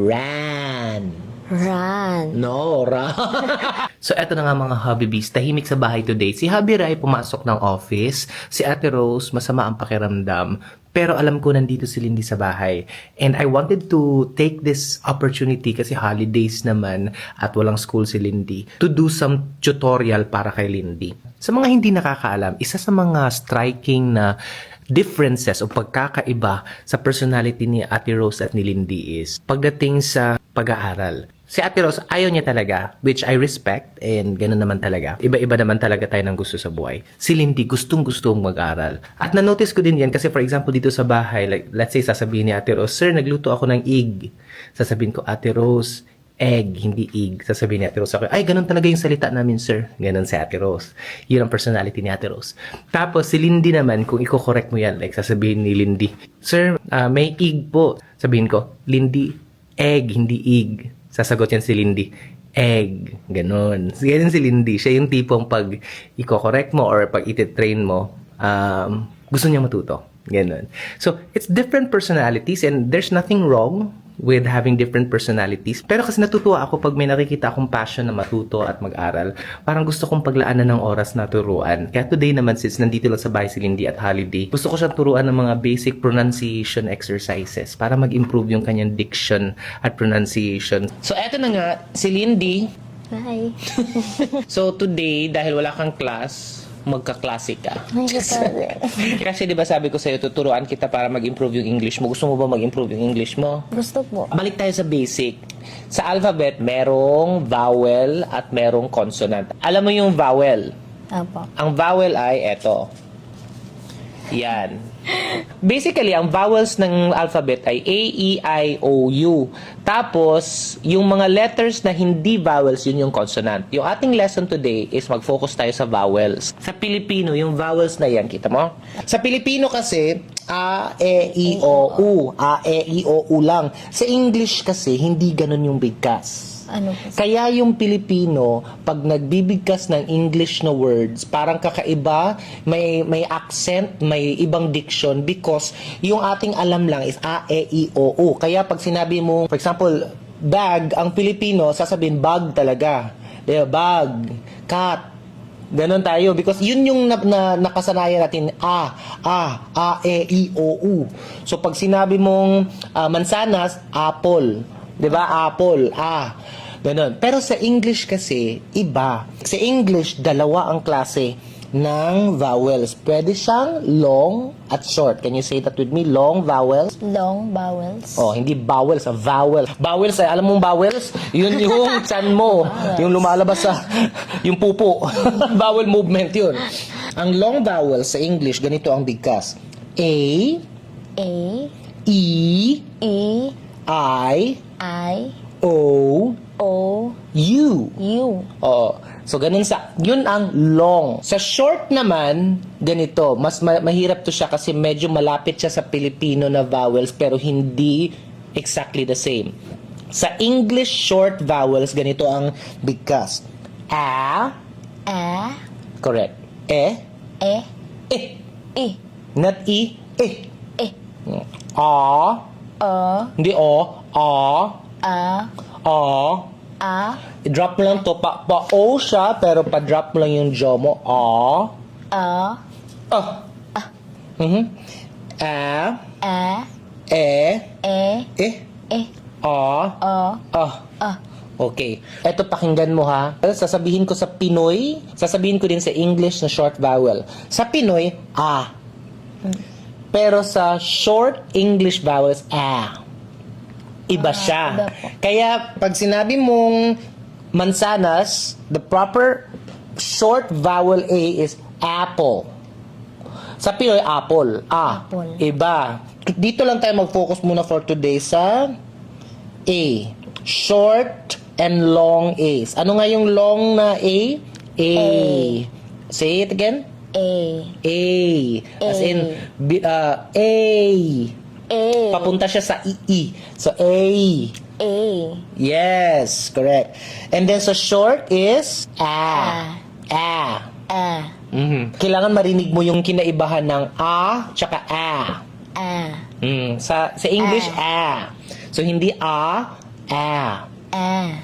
Ran. Run. No, ran. So, eto na nga mga Hubby Bees, tahimik sa bahay today. Si Hubby Rai pumasok ng office. Si Ate Rose, masama ang pakiramdam. Pero alam ko nandito si Lindy sa bahay. And I wanted to take this opportunity kasi holidays naman at walang school si Lindy to do some tutorial para kay Lindy. Sa mga hindi nakakaalam, isa sa mga striking na differences o pagkakaiba sa personality ni Ate Rose at ni Lindy is pagdating sa pag-aaral. Si Ate Rose, ayaw niya talaga, which I respect, and gano'n naman talaga. Iba-iba naman talaga tayo ng gusto sa buhay. Si Lindy, gustong-gustong mag-aral. At na-notice ko din yan kasi for example, dito sa bahay, like, let's say, sasabihin ni Ate Rose, Sir, nagluto ako ng egg. Sasabihin ko, Ate Rose, egg, hindi egg. Sasabihin ni Ate Rose ako, ay, ganun talaga yung salita namin, sir. Ganun si Ate Rose. Yun ang personality ni Ate Rose. Tapos, si Lindy naman, kung i-correct mo yan, like, sasabihin ni Lindy, Sir, may egg po. Sabihin ko, Lindy, egg, hindi egg. Sasagot yan si Lindy, egg. Ganon. Ganun si Lindy. Siya yung tipong pag i-correct mo or pag iti-train mo, gusto niya matuto. Ganon. So, it's different personalities and there's nothing wrong with having different personalities. Pero kasi natutuwa ako pag may nakikita akong passion na matuto at mag-aral. Parang gusto kong paglaanan ng oras na turuan. Kaya today naman, since nandito lang sa bahay si Lindy at Holiday, gusto ko siyang turuan ng mga basic pronunciation exercises para mag-improve yung kanyang diction at pronunciation. So, eto na nga, si Lindy. Hi. So, today, dahil wala kang class, magka-classic ka. Kasi di ba sabi ko sa'yo, tuturuan kita para mag-improve yung English mo. Gusto mo ba mag-improve yung English mo? Gusto po. Balik tayo sa basic. Sa alphabet, merong vowel at merong consonant. Alam mo yung vowel? Apo. Ang vowel ay eto. Yan. Basically, ang vowels ng alphabet ay A, E, I, O, U. Tapos, yung mga letters na hindi vowels, yun yung consonant. Yung ating lesson today is mag-focus tayo sa vowels. Sa Pilipino, yung vowels na yan, kita mo? Sa Pilipino kasi, A, E, I, O, U. A, E, I, O, U lang. Sa English kasi, hindi ganun yung bigkas. Ano po? Kaya yung Pilipino, pag nagbibigkas ng English na words, parang kakaiba, may accent, may ibang diction because yung ating alam lang is A, E, I, O, U. Kaya pag sinabi mo, for example, bag, ang Pilipino, sasabihin bag talaga. Diba? Bag, cat, ganon tayo because yun yung nakasanayan natin A, E, I, O, U. So pag sinabi mong mansanas, apple. 'Di ba? Apple, ganon. Pero sa English kasi iba. Sa English, dalawa ang klase ng vowels. Pwede siyang long at short. Can you say that with me? Long vowels. Long vowels. Oh, hindi vowels, vowel. Vowels, alam mong vowels? Yun yung chan mo. Yung lumalabas sa yung pupo. Vowel movement yun. Ang long vowels sa English, ganito ang bigkas. A, A, E, E, I, I, O, O, U. U. Oo. So, ganun yun ang long. Sa short naman, ganito. Mas mahirap to siya kasi medyo malapit siya sa Filipino na vowels pero hindi exactly the same. Sa English short vowels, ganito ang bigkas. A, A, correct. E, E, E. E, Not E, E. E, A, O, hindi O, A, A, A. A, I-drop mo lang to. Pa-O siya, pero pa-drop mo lang yung jaw mo. A. A, Ah. Mhm. A. A, E. E, E. E, A. O, Ah. A. Okay. Eto, pakinggan mo ha. Sasabihin ko sa Pinoy, sasabihin ko din sa English na short vowel. Sa Pinoy, A. Pero sa short English vowels, A. Iba siya. iba po. Kaya, pag sinabi mong mansanas, the proper short vowel A is apple. Sa Pinoy, apple. A. Apple. Iba. Dito lang tayo mag-focus muna for today sa A. Short and long A's. Ano nga yung long na A? A. Say it again. A, A. As A. in, A. A, Papunta siya sa I. So, A. A, Yes, correct. And then sa short is A. A. A, Kailangan marinig mo yung kinaibahan ng A tsaka A. A, Sa English, A. So, hindi A, A. A.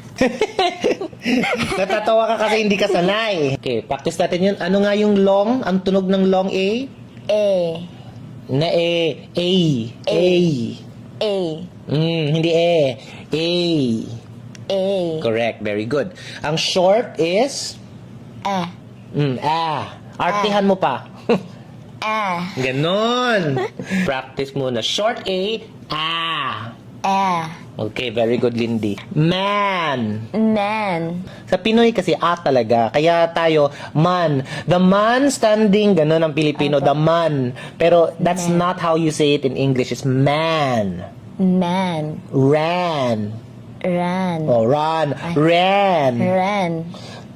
Natatawa ka kasi hindi ka sanay. Okay, practice natin yun. Ano nga yung long? Ang tunog ng long A? A. Na A. A. A. A. Hindi A. A. A. Correct. Very good. Ang short is? A. A. Artihan mo pa. A. Ganon. Practice muna. Short A. A. A. Okay, very good, Lindy. Man. Man. Sa Pinoy kasi A talaga. Kaya tayo, man. The man standing, ganon ang Pilipino, the man. Pero that's not how you say it in English. It's man. Man. Ran. Ran. Oh, run. Ran. Ran.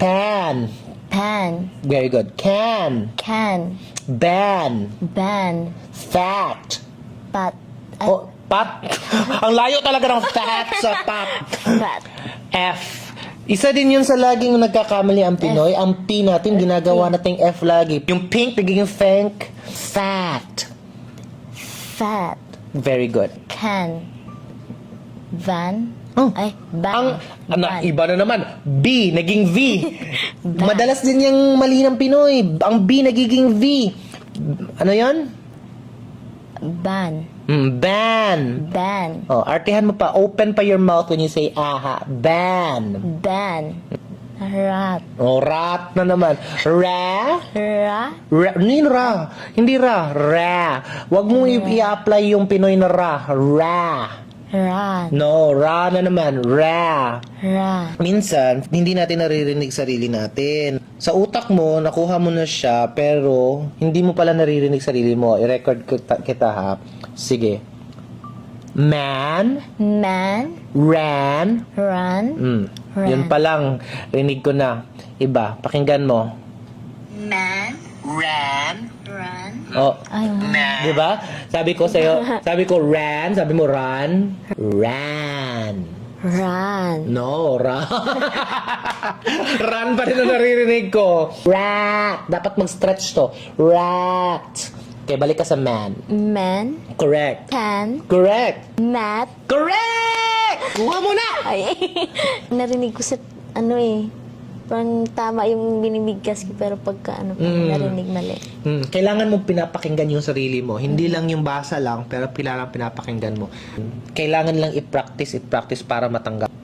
Pan. Pan. Very good. Can. Can. Ban. Ban. Fat. Pat. Oh, pat. Ang layo talaga ng fat sa pat. Pat. F. Isa din yun sa laging nagkakamali ang Pinoy. Ang P natin, ginagawa nating F lagi. Yung pink, nagiging fank. Fat. Fat. Very good. Can. Van. Oh. Ay, Ang, ban. iba na naman. B, naging V. Madalas din yung mali ng Pinoy. Ang B, nagiging V. Ano yan? Ban. Ban. Ban. Oh, artihan mo pa. Open pa your mouth when you say aha. Ban. Ban. Rat. Oh, rat na naman. Ra. Ra. Ra. Hindi ra. Hindi ra. Ra. Huwag mo i-apply yung Pinoy na ra. Ra. Ran. No, ra na naman. Ra. Ra. Minsan, hindi natin naririnig sarili natin. Sa utak mo, nakuha mo na siya, pero hindi mo pala naririnig sarili mo. I-record kita ha. Sige. Man. Man. Ran. Run. Ran. Yun pa lang. Rinig ko na. Iba. Pakinggan mo. Man. Ran. Run. Oh. Ay, Di ba? Sabi ko sa'yo, sabi ko ran, sabi mo run. Ran. Run. No, run. Run pa rin ang naririnig ko. Rat. Dapat mag-stretch to. Rat. Okay, balik ka sa man. Man. Correct. Can. Correct. Mat. Correct! Kuha mo na! Ay, narinig ko sa, parang tama yung binibigkas ko, pero pagka, narinig mali. Kailangan mo pinapakinggan yung sarili mo. Hindi lang yung basa lang, pero kailangan pinapakinggan mo. Kailangan lang i-practice para matanggap.